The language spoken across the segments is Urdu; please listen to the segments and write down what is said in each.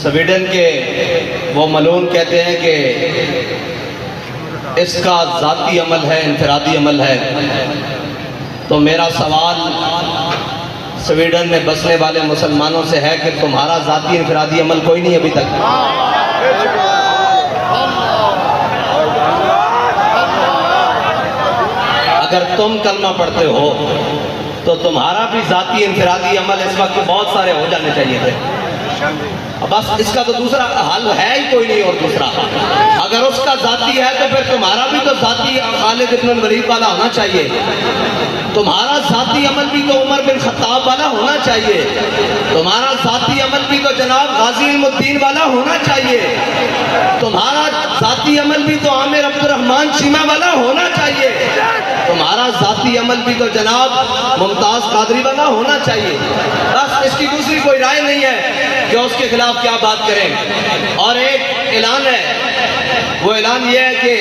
سویڈن کے وہ ملون کہتے ہیں کہ اس کا ذاتی عمل ہے، انفرادی عمل ہے. تو میرا سوال سویڈن میں بسنے والے مسلمانوں سے ہے کہ تمہارا ذاتی انفرادی عمل کوئی نہیں ابھی تک؟ اگر تم کلمہ پڑھتے ہو تو تمہارا بھی ذاتی انفرادی عمل اس وقت بہت سارے ہو جانے چاہیے تھے. بس اس کا تو دوسرا حل ہے ہی کوئی نہیں. اور دوسرا اگر اس کا ذاتی ہے تو پھر تمہارا بھی تو ذاتی خالد ابن الولید والا ہونا چاہیے. تمہارا ذاتی عمل بھی تو عمر بن خطاب والا ہونا چاہیے. تمہارا ذاتی عمل بھی تو جناب غازی علم الدین والا ہونا چاہیے. تمہارا ذاتی عمل بھی تو عامر عبد الرحمن شیمہ والا ہونا چاہیے. تمہارا ذاتی عمل بھی تو جناب ممتاز قادری والا ہونا چاہیے. بس اس کی دوسری کوئی رائے نہیں ہے کہ اس کے خلاف کیا بات کریں. اور ایک اعلان ہے، وہ اعلان یہ ہے کہ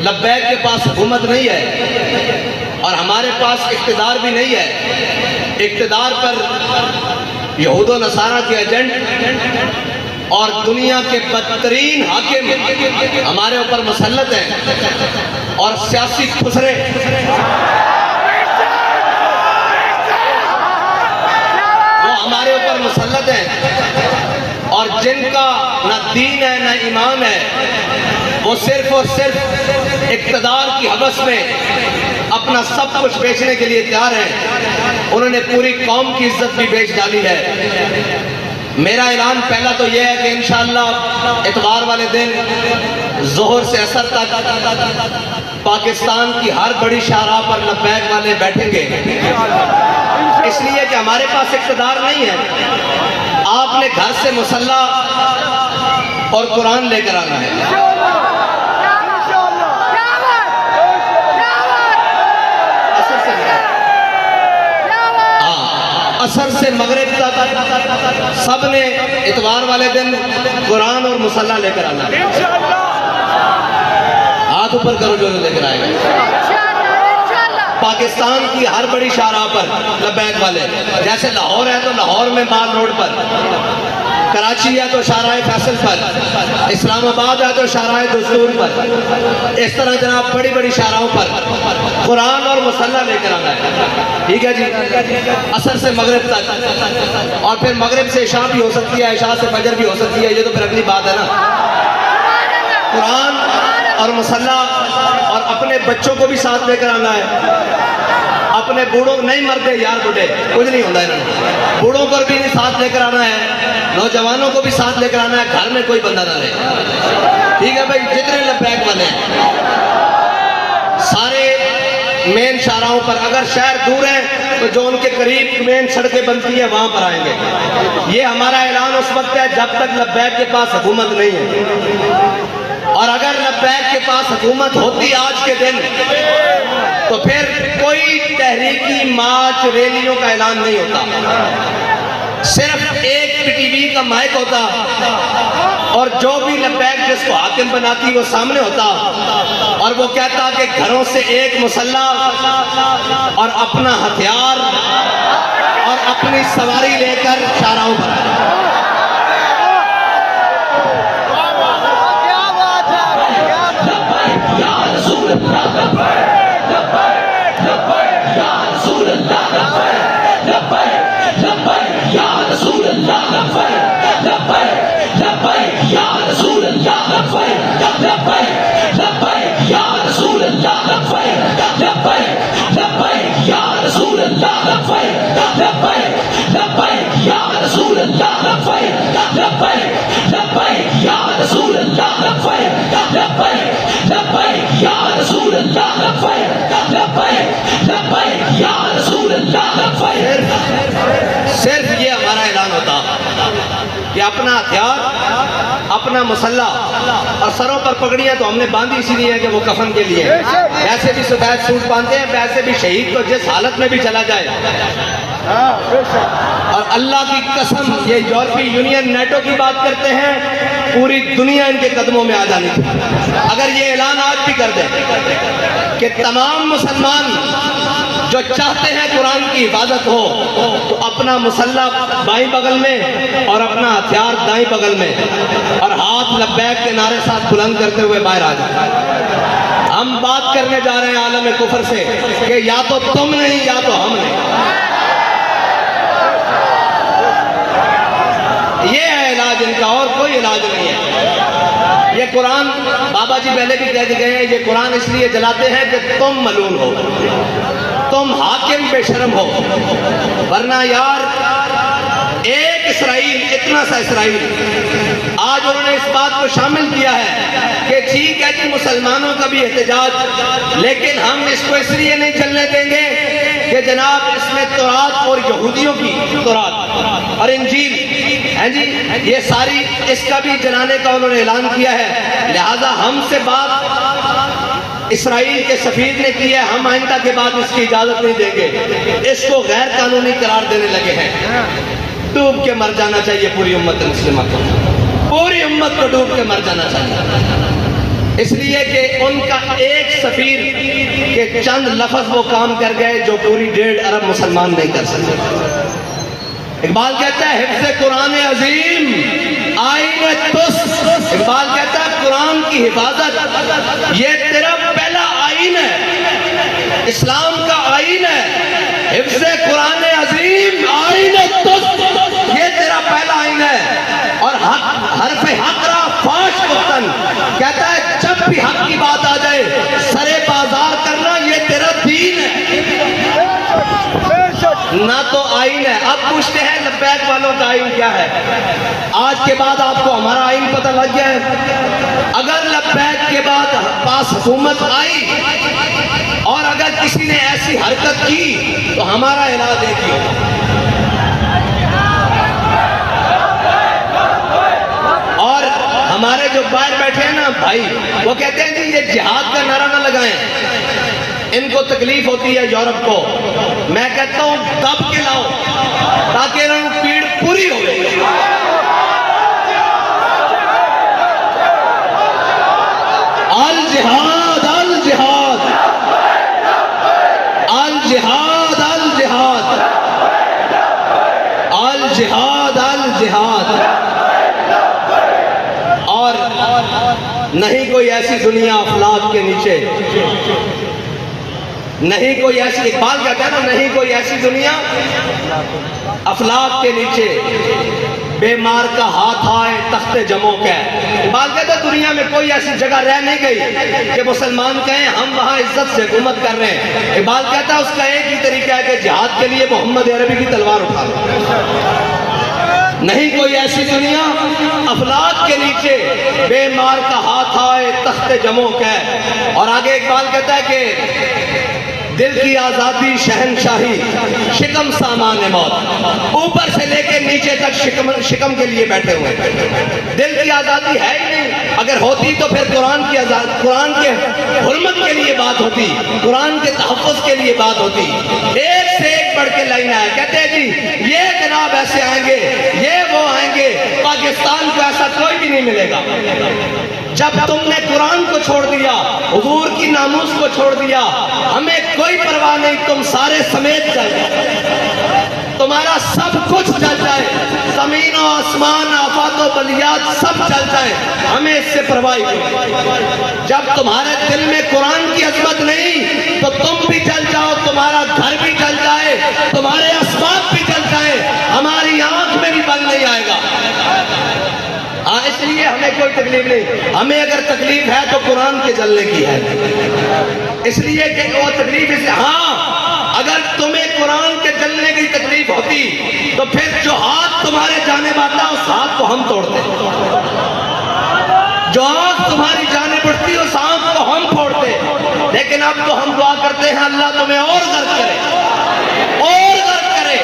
لبیک کے پاس حکومت نہیں ہے اور ہمارے پاس اقتدار بھی نہیں ہے. اقتدار پر یہود و نصارہ کے ایجنٹ اور دنیا کے بدترین حاکم ہمارے اوپر مسلط ہیں اور سیاسی خسرے وہ ہمارے اوپر مسلط ہیں اور جن کا نہ دین ہے نہ ایمان ہے. وہ صرف اور صرف اقتدار کی حوث میں اپنا سب کچھ بیچنے کے لیے تیار ہیں. انہوں نے پوری قوم کی عزت بھی بیچ ڈالی ہے. میرا اعلان پہلا تو یہ ہے کہ انشاءاللہ اتوار والے دن ظہر سے عصر تک پاکستان کی ہر بڑی شاہراہ پر لبیک والے بیٹھیں گے. اس لیے کہ ہمارے پاس اقتدار نہیں ہے. آپ نے گھر سے مسلح اور قرآن لے کر آنا ہے. عصر سے مغرب تک سب نے اتوار والے دن قرآن اور مسلح لے کر آنا ہے. ہاتھ اوپر کرو جو لے کر آئے گا. پاکستان کی ہر بڑی شاہراہ پر لبیک والے، جیسے لاہور ہے تو لاہور میں مال روڈ پر، کراچی ہے تو شاہراہ فیصل پر، اسلام آباد ہے تو شاہراہ دستور پر. اس طرح جناب بڑی بڑی شاہراہوں پر قرآن اور مسلح لے کر آنا ہے. ٹھیک ہے جی، عصر سے مغرب تک. اور پھر مغرب سے عشاء بھی ہو سکتی ہے، عشاء سے فجر بھی ہو سکتی ہے. یہ تو پھر اگلی بات ہے نا. قرآن اور مسلح اور اپنے بچوں کو بھی ساتھ لے کر آنا ہے. اپنے بوڑھوں نہیں مرتے یار، بوڑھے کچھ نہیں ہوتا ہے. بوڑھوں کو بھی ساتھ لے کر آنا ہے، نوجوانوں کو بھی ساتھ لے کر آنا ہے. گھر میں کوئی بندہ نہ رہے. ٹھیک ہے بھائی، جتنے لبیک والے ہیں سارے مین شاہراہوں پر. اگر شہر دور ہیں تو جو ان کے قریب مین سڑکیں بنتی ہیں وہاں پر آئیں گے. یہ ہمارا اعلان اس وقت ہے جب تک لبیک کے پاس حکومت نہیں ہے. اور اگر لبیک کے پاس حکومت ہوتی آج کے دن تو پھر کوئی تحریکی مارچ ریلیوں کا اعلان نہیں ہوتا. صرف ایک پی ٹی وی کا مائک ہوتا اور جو بھی لبیک جس کو حاکم بناتی وہ سامنے ہوتا اور وہ کہتا کہ گھروں سے ایک مسلح اور اپنا ہتھیار اور اپنی سواری لے کر شاہراہوں پر. صرف یہ ہمارا اعلان ہوتا کہ اپنا ہتھیار، اپنا مسلح اور سروں پر پگڑیاں تو ہم نے باندھی اسی لیے ہے کہ وہ کفن کے لیے. ایسے بھی سفید سوٹ باندھتے ہیں، ویسے بھی شہید تو جس حالت میں بھی چلا جائے. اور اللہ کی قسم یہ یورپی یونین نیٹو کی بات کرتے ہیں، پوری دنیا ان کے قدموں میں آ جانی تھی. اگر یہ اعلان آج بھی کر دیں کہ تمام مسلمان جو چاہتے ہیں قرآن کی حفاظت ہو تو اپنا مسلح بائیں بغل میں اور اپنا ہتھیار دائیں بغل میں اور ہاتھ لبیک کے نعرے ساتھ بلند کرتے ہوئے باہر آ جائیں۔ ہم بات کرنے جا رہے ہیں عالم کفر سے کہ یا تو تم نہیں یا تو ہم نہیں۔ یہ ہے علاج ان کا، اور کوئی علاج نہیں ہے۔ یہ قرآن بابا جی پہلے بھی کہہ گئے ہیں، یہ قرآن اس لیے جلاتے ہیں کہ تم ملعون ہو، تم حاکم بے شرم ہو، ورنہ یار ایک اسرائیل، اتنا سا اسرائیل، آج انہوں نے اس بات کو شامل کیا ہے کہ ٹھیک ہے جی مسلمانوں کا بھی احتجاج، لیکن ہم اس کو اس لیے نہیں چلنے دیں گے کہ جناب اس میں تورات اور یہودیوں کی تورات اور انجیل ہیں جی، یہ ساری اس کا بھی جلانے کا انہوں نے اعلان کیا ہے، لہذا ہم سے بات اسرائیل کے سفیر نے کی ہے، ہم آئندہ کے بعد اس کی اجازت نہیں دیں گے، اس کو غیر قانونی قرار دینے لگے ہیں۔ ڈوب کے مر جانا چاہیے پوری امت مسلمہ کو، پوری امت کو ڈوب کے مر جانا چاہیے، اس لیے کہ ان کا ایک سفیر کے چند لفظ وہ کام کر گئے جو پوری 1.5 ارب مسلمان نہیں کر سکتے۔ اقبال کہتا ہے حفظ قرآن عظیم آئین تست، اقبال کہتا ہے قرآن کی حفاظت یہ تیرا پہلا آئین ہے، اسلام کا آئین ہے۔ حفظ قرآن عظیم آئین تست، یہ تیرا پہلا آئین ہے۔ اور حرف حق را فاش گفتن، کہتا ہے جب بھی حق کی بات آ جائے سرے بازار کرنا یہ تیرا دین ہے، نہ تو آئین ہے۔ اب پوچھتے ہیں لبیک والوں کا آئین کیا ہے؟ آج کے بعد آپ کو ہمارا آئین پتہ لگ گیا ہے۔ اگر لبیک کے بعد پاس حکومت آئی اور اگر کسی نے ایسی حرکت کی تو ہمارا علاج ایک ہی ہوگا، اور ہمارے جو باہر بیٹھے ہیں نا بھائی، وہ کہتے ہیں کہ یہ جہاد کا نعرہ نہ لگائیں، ان کو تکلیف ہوتی ہے یورپ کو، میں کہتا ہوں دب کے لاؤ تاکہ انہوں کی پیڑ پوری ہو گئی۔ الجہاد الجہاد الجہاد الجہاد الجہاد الجہاد، اور نہیں کوئی ایسی دنیا افلاک کے نیچے، نہیں کوئی ایسی، اقبال کہتا ہے نا نہیں کوئی ایسی دنیا افلاک کے نیچے بیمار کا ہاتھ آئے تخت جموں کا۔ اقبال کہتا ہے دنیا میں کوئی ایسی جگہ رہ نہیں گئی کہ مسلمان کہیں ہم وہاں عزت سے حکومت کر رہے ہیں۔ اقبال کہتا ہے اس کا ایک ہی طریقہ ہے کہ جہاد کے لیے محمد عربی کی تلوار اٹھا لو۔ نہیں کوئی ایسی دنیا افلاک کے نیچے بیمار کا ہاتھ آئے تخت جموں کا۔ اور آگے اقبال کہتا ہے کہ دل کی آزادی شہنشاہی شکم سامان موت، اوپر سے لے کے نیچے تک شکم کے لیے بیٹھے ہوئے۔ دل کی آزادی ہے ہی نہیں، اگر ہوتی تو پھر قرآن کے حرمت کے لیے بات ہوتی، قرآن کے تحفظ کے لیے بات ہوتی۔ ایک سے ایک بڑھ کے لائن آئے، کہتے ہیں جی یہ جناب ایسے آئیں گے، یہ وہ آئیں گے، پاکستان کو ایسا کوئی بھی نہیں ملے گا۔ جب تم نے قرآن کو چھوڑ دیا، حضور کی ناموس کو چھوڑ دیا، ہمیں کوئی پرواہ نہیں، تم سارے سمیت چل جائے، تمہارا سب کچھ چل جائے، زمین و آسمان آفات و بلیات سب چل جائے، ہمیں اس سے پرواہ نہیں۔ جب تمہارے دل میں قرآن کی عظمت نہیں تو تم بھی چل جاؤ، تمہارا گھر بھی چل جائے، تمہارے اسباب بھی چل جائے، ہماری آنکھ میں بھی بل نہیں آئے گا۔ ہاں اس لیے ہمیں کوئی تکلیف نہیں، ہمیں اگر تکلیف ہے تو قرآن کے جلنے کی ہے، اس لیے کہ وہ تکلیف اس، ہاں اگر تمہیں قرآن کے جلنے کی تکلیف ہوتی تو پھر جو ہاتھ تمہارے جانے باتا اس ہاتھ کو ہم توڑتے، جو آنکھ تمہاری جانے پڑتی اس آنکھ کو ہم پھوڑتے، لیکن اب تو ہم دعا کرتے ہیں اللہ تمہیں اور غرق کرے، اور غرق کرے،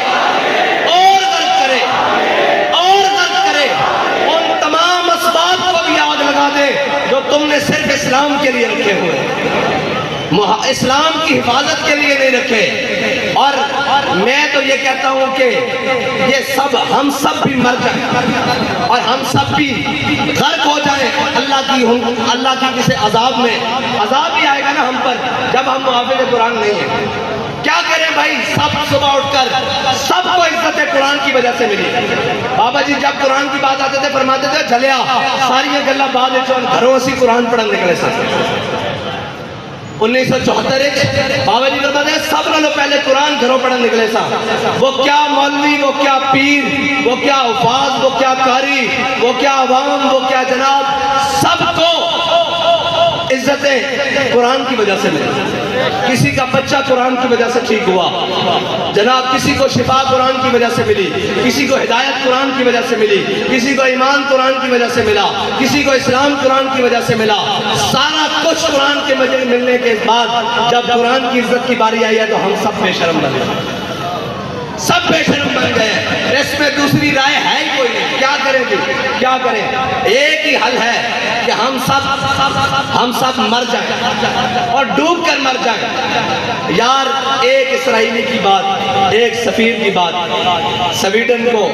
اور غرق کرے، اور غرق کرے، ان تمام اسباب کو بھی آگ لگا دے جو تم نے صرف اسلام کے لیے رکھے ہوئے، اسلام کی حفاظت کے لیے نہیں رکھے۔ اور میں تو یہ کہتا ہوں کہ یہ سب ہم سب بھی مر جائیں اور ہم سب بھی غرق ہو جائیں اللہ کی کسی عذاب میں، عذاب بھی آئے گا نا ہم پر جب ہم محافظ قرآن نہیں ہیں۔ کیا کریں بھائی، سب صبح اٹھ کر سب کو عزت قرآن کی وجہ سے ملی۔ بابا جی جب قرآن کی بات آتے تھے فرماتے تھے جھلیا ساری گلا بعد گھروں سے قرآن پڑھن نکلے سکتے۔ 1974 بابا جی فرماتے ہیں سب نالوں پہلے قرآن گھروں پڑھن نکلے سا، وہ کیا مولوی، وہ کیا پیر، وہ کیا حفاظ، وہ کیا قاری، وہ کیا عوام، وہ کیا جناب، سب کو عزتیں قرآن کی وجہ سے ملی۔ کسی کا بچہ قرآن کی وجہ سے ٹھیک ہوا جناب، کسی کو شفا قرآن کی وجہ سے ملی، کسی کو ہدایت قرآن کی وجہ سے ملی، کسی کو ایمان قرآن کی وجہ سے ملا، کسی کو اسلام قرآن کی وجہ سے ملا۔ سارا کچھ قرآن کے ملنے کے بعد جب قرآن کی عزت کی باری آئی ہے تو ہم سب بے شرم بن گئے، سب بے شرم بن گئے۔ اس میں دوسری رائے ہے ہی کوئی نہیں۔ کیا کریں جی، کیا کریں؟ ایک ہی حل ہے کہ ہم سب مر جائیں اور ڈوب کر مر جائیں۔ یار ایک اسرائیلی کی بات، ایک سفیر کی بات سویڈن کو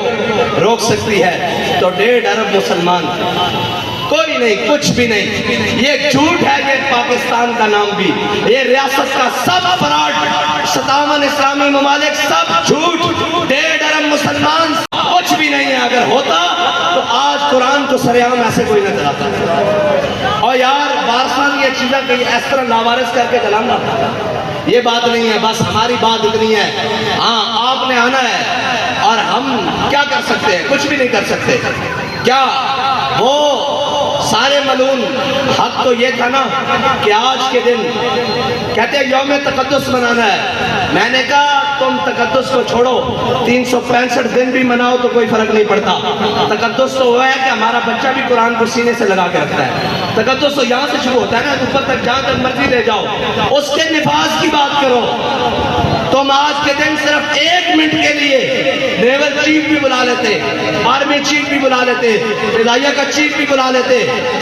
روک سکتی ہے تو 1.5 ارب مسلمان، کوئی نہیں، کچھ بھی نہیں۔ یہ جھوٹ ہے کہ پاکستان کا نام بھی، یہ ریاست کا سب فراڈ، 57 اسلامی ممالک سب جھوٹ، 1.5 ارب مسلمان کچھ بھی نہیں ہے۔ اگر ہوتا تو آج قرآن کو سرعام ایسے کوئی نہ چلاتا۔ اور یار بارسان یہ چیزیں کہ اس طرح لاوارث کر کے چلانا یہ بات نہیں ہے، بس ہماری بات اتنی ہے، ہاں آپ نے آنا ہے اور ہم کیا کر سکتے ہیں؟ کچھ بھی نہیں کر سکتے۔ کیا وہ سارے ملون حق تو یہ تھا نا کہ آج کے دن کہتے ہیں یوم تقدس منانا ہے، میں نے کہا تم تقدس کو چھوڑو، 365 دن بھی مناؤ تو کوئی فرق نہیں پڑتا۔ تقدس تو وہ ہے کہ ہمارا بچہ بھی قرآن کو سینے سے لگا کے رکھتا ہے۔ تقدس تو یہاں سے شروع ہوتا ہے نا، اوپر تک جہاں تک مرضی لے جاؤ، اس کے نفاذ کی بات کرو۔ تم آج کے دن صرف 1 منٹ کے لیے نیول چیف بھی بلا لیتے، آرمی چیف بھی بلا لیتے، فضائیہ کا چیف بھی بلا لیتے،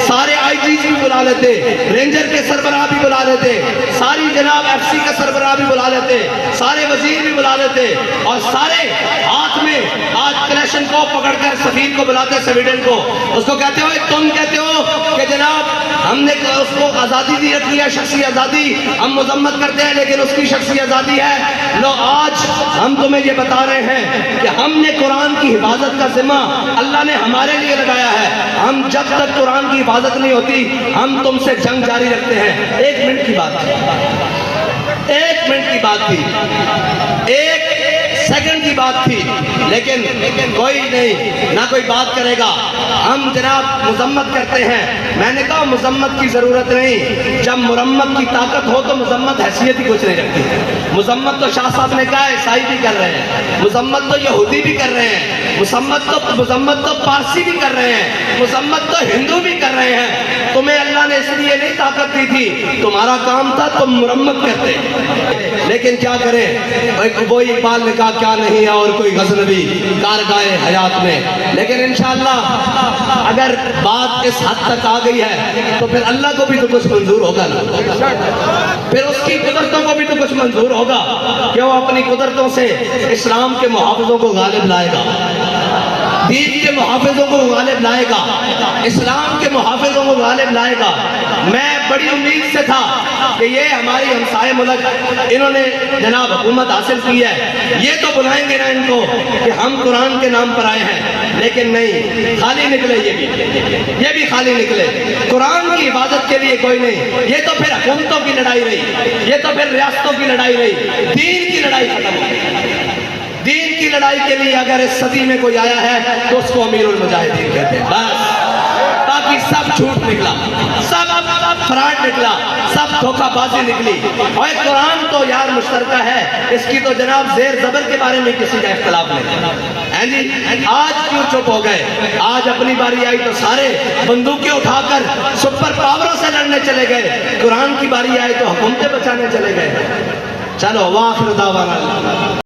سارے آئی جیز بھی بلا لیتے، رینجر کے سربراہ بھی بلا لیتے، ساری جناب ایف سی کا سربراہ بھی بلا لیتے، سارے وزیر بھی بلا لیتے، اور سارے ہاتھ میں آج کلیشن کو پکڑ کر سفیر کو بلاتے سویڈن کو، اس کو کہتے ہو تم کہتے ہو کہ جناب ہم نے اس کو آزادی دی رکھی ہے، شخصی آزادی، ہم مذمت کرتے ہیں لیکن اس کی شخصی آزادی ہے۔ لو آج ہم تمہیں یہ بتا رہے ہیں کہ ہم نے قرآن کی حفاظت کا ذمہ اللہ نے ہمارے لیے لگایا ہے۔ ہم جب تک قرآن کی حفاظت نہیں ہوتی ہم تم سے جنگ جاری رکھتے ہیں۔ 1 منٹ کی بات تھی، 1 منٹ کی بات تھی، 1 سیکنڈ کی بات تھی، لیکن کوئی نہیں، نہ کوئی بات کرے گا۔ ہم جناب مذمت کرتے ہیں، میں نے کہا مذمت کی ضرورت نہیں، جب مرمت کی طاقت ہو تو مذمت حیثیت ہی کچھ نہیں رکھتی۔ مذمت تو شاہ صاحب نے کہا ہے عیسائی بھی کر رہے ہیں، مذمت تو یہودی بھی کر رہے ہیں، مذمت تو پارسی بھی کر رہے ہیں، مذمت تو ہندو بھی کر رہے ہیں۔ تمہیں اللہ نے اس لیے نہیں طاقت دی تھی، تمہارا کام تھا تم مرمت کرتے، لیکن کیا کریں؟ وہی اقبال نے کہا کیا نہیں ہے اور کوئی غزنوی کارگاہ حیات میں، لیکن انشاءاللہ اگر بات اس حد تک آ گئی ہے تو پھر اللہ کو بھی تو کچھ منظور ہوگا نا، پھر اس کی قدرتوں کو بھی تو کچھ منظور ہوگا کہ وہ اپنی قدرتوں سے اسلام کے محافظوں کو غالب لائے گا، دین کے محافظوں کو غالب لائے گا، اسلام کے محافظوں کو غالب لائے گا۔ میں بڑی امید سے تھا کہ یہ ہماری ہمسائے ملک انہوں نے جناب حکومت حاصل کی ہے، یہ تو بلائیں گے نا ان کو کہ ہم قرآن کے نام پر آئے ہیں، لیکن نہیں، خالی نکلے یہ بھی خالی نکلے۔ قرآن کی حفاظت کے لیے کوئی نہیں، یہ تو پھر حکومتوں کی لڑائی رہی، یہ تو پھر ریاستوں کی لڑائی رہی، دین کی لڑائی ختم ہو گئی۔ دین کی لڑائی کے لیے اگر اس صدی میں کوئی آیا ہے تو اس کو امیر المجاہدین کہتے ہیں، بس۔ باقی سب جھوٹ نکلا، سب فراڈ نکلا، سب دھوکہ بازی نکلی، اور قرآن تو یار مشترکہ ہے، اس کی تو جناب زیر زبر کے بارے میں کسی کا اختلاف نہیں ہے۔ آج کیوں چپ ہو گئے؟ آج اپنی باری آئی تو سارے بندوقیں اٹھا کر سپر پاوروں سے لڑنے چلے گئے، قرآن کی باری آئی تو حکومتیں بچانے چلے گئے۔ چلو واخر دعوانا